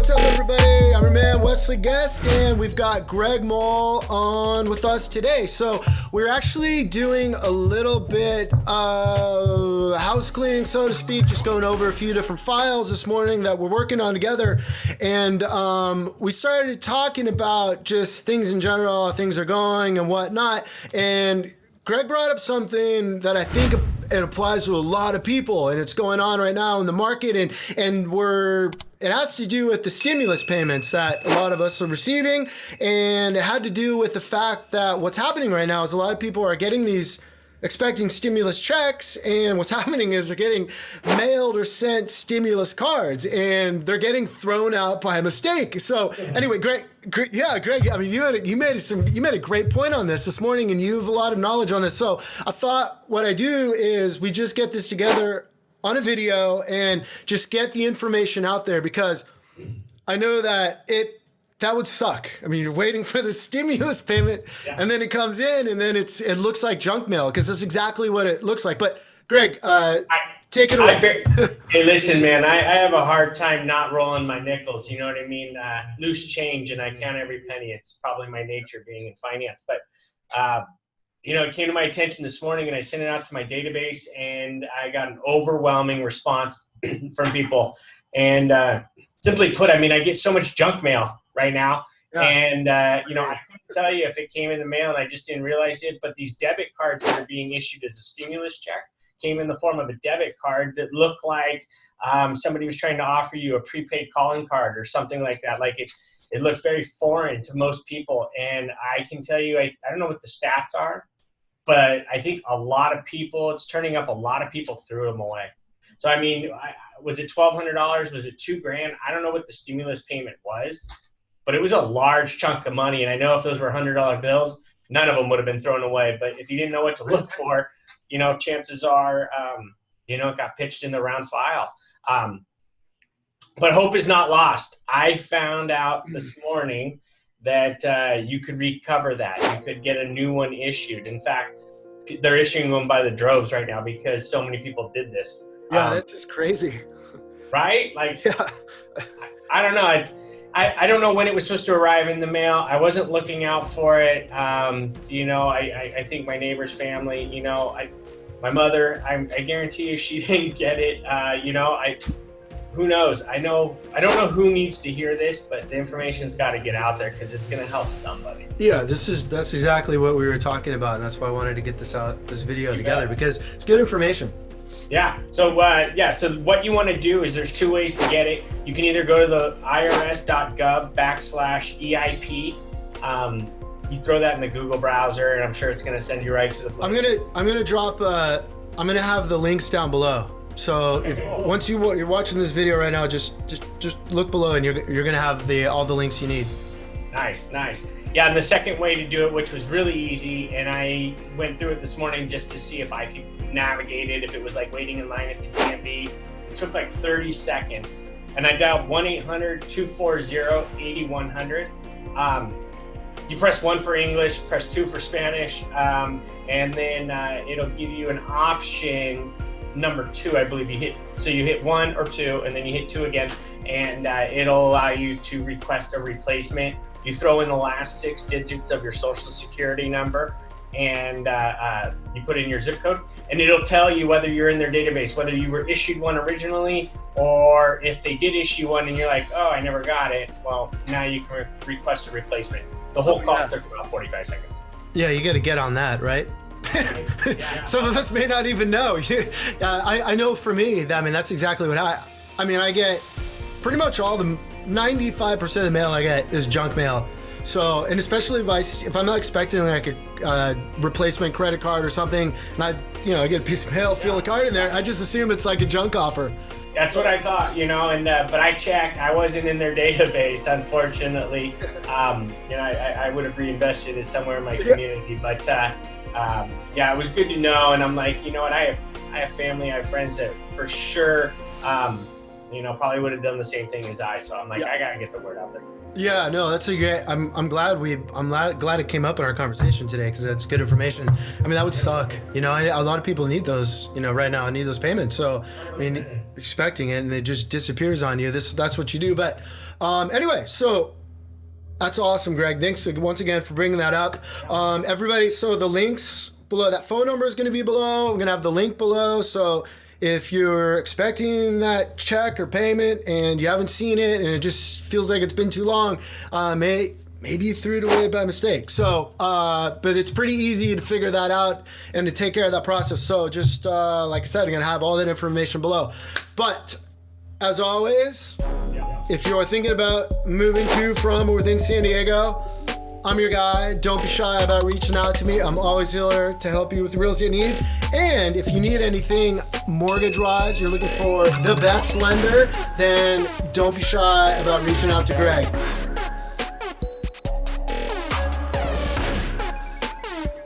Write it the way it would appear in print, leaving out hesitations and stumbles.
What's up, everybody? I'm your man, Wesley Guest, and we've got Greg Moll on with us today. So we're actually doing a little bit of house cleaning, so to speak, just going over a few different files this morning that we're working on together. And we started talking about just things in general, how things are going and whatnot. And Greg brought up something that I think it applies to a lot of people, and it's going on right now in the market, and it has to do with the stimulus payments that a lot of us are receiving, and it had to do with the fact that what's happening right now is a lot of people are getting these expecting stimulus checks, and what's happening is they're getting mailed or sent stimulus cards, and they're getting thrown out by mistake. So anyway, Greg, I mean, you made a great point on this morning, and you have a lot of knowledge on this. So I thought what I do is we just get this together on a video and just get the information out there, because I know that that would suck. I mean, you're waiting for the stimulus payment, and then it comes in, and then it looks like junk mail, because that's exactly what it looks like. But Greg, take it away. Hey, listen, man, I have a hard time not rolling my nickels. You know what I mean? Loose change, and I count every penny. It's probably my nature being in finance. But, it came to my attention this morning, and I sent it out to my database, and I got an overwhelming response from people. And simply put, I mean, I get so much junk mail right now. Yeah. And, I couldn't tell you if it came in the mail and I just didn't realize it, but these debit cards that are being issued as a stimulus check came in the form of a debit card that looked like somebody was trying to offer you a prepaid calling card or something like that. Like it looked very foreign to most people. And I can tell you, I don't know what the stats are, but I think it's turning up a lot of people threw them away. So, I mean, was it $1,200? Was it $2,000? I don't know what the stimulus payment was, but it was a large chunk of money. And I know if those were $100 bills, none of them would have been thrown away. But if you didn't know what to look for, chances are, it got pitched in the round file. But hope is not lost. I found out this morning that you could recover that. You could get a new one issued. In fact, they're issuing them by the droves right now because so many people did this. Yeah, that's just crazy. Right? Like, yeah. I don't know. I don't know when it was supposed to arrive in the mail. I wasn't looking out for it. I think my neighbor's family, my mother, I guarantee you she didn't get it. Who knows? I don't know who needs to hear this, but the information's got to get out there because it's going to help somebody. Yeah, that's exactly what we were talking about, and that's why I wanted to get this video together, because it's good information. Yeah. So what you want to do is there's two ways to get it. You can either go to the irs.gov/EIP. You throw that in the Google browser, and I'm sure it's going to send you right to the place. I'm gonna have the links down below. So once you're watching this video right now, just look below, and you're gonna have all the links you need. Nice. Yeah, and the second way to do it, which was really easy, and I went through it this morning just to see if I could navigate it, if it was like waiting in line at the DMV. It took like 30 seconds, and I dialed 1-800-240-8100. You press 1 for English, press 2 for Spanish, and then it'll give you an option. Number 2, I believe you hit 1 or 2, and then you hit 2 again, and it'll allow you to request a replacement. You throw in the last 6 digits of your social security number, and you put in your zip code, and it'll tell you whether you're in their database, whether you were issued one originally, or if they did issue one and you're like, oh, I never got it. Well, now you can request a replacement. The whole call took about 45 seconds. Yeah, you got to get on that, right? Some of us may not even know. I know for me, that's exactly what I get. Pretty much all the 95% of the mail I get is junk mail. So, and especially if I'm not expecting like a replacement credit card or something, and I get a piece of mail, fill the card in there, I just assume it's like a junk offer. That's what I thought, but I checked. I wasn't in their database, unfortunately. I would have reinvested it somewhere in my community, but it was good to know. And I'm like, you know what? I have family, I have friends that for sure, probably would have done the same thing as I. So I'm like, I gotta get the word out there. Yeah, no, that's a great. I'm glad it came up in our conversation today, because that's good information. That would suck. A lot of people need those. Right now, I need those payments. So expecting it and it just disappears on you. That's what you do. But anyway, so that's awesome, Greg. Thanks once again for bringing that up. Everybody, so the links below, that phone number is going to be below. I'm going to have the link below. So if you're expecting that check or payment and you haven't seen it and it just feels like it's been too long, maybe you threw it away by mistake. So, but it's pretty easy to figure that out and to take care of that process. So just like I said, I'm going to have all that information below. But as always, if you're thinking about moving to, from, or within San Diego, I'm your guy. Don't be shy about reaching out to me. I'm always here to help you with real estate needs. And if you need anything mortgage-wise, you're looking for the best lender, then don't be shy about reaching out to Greg.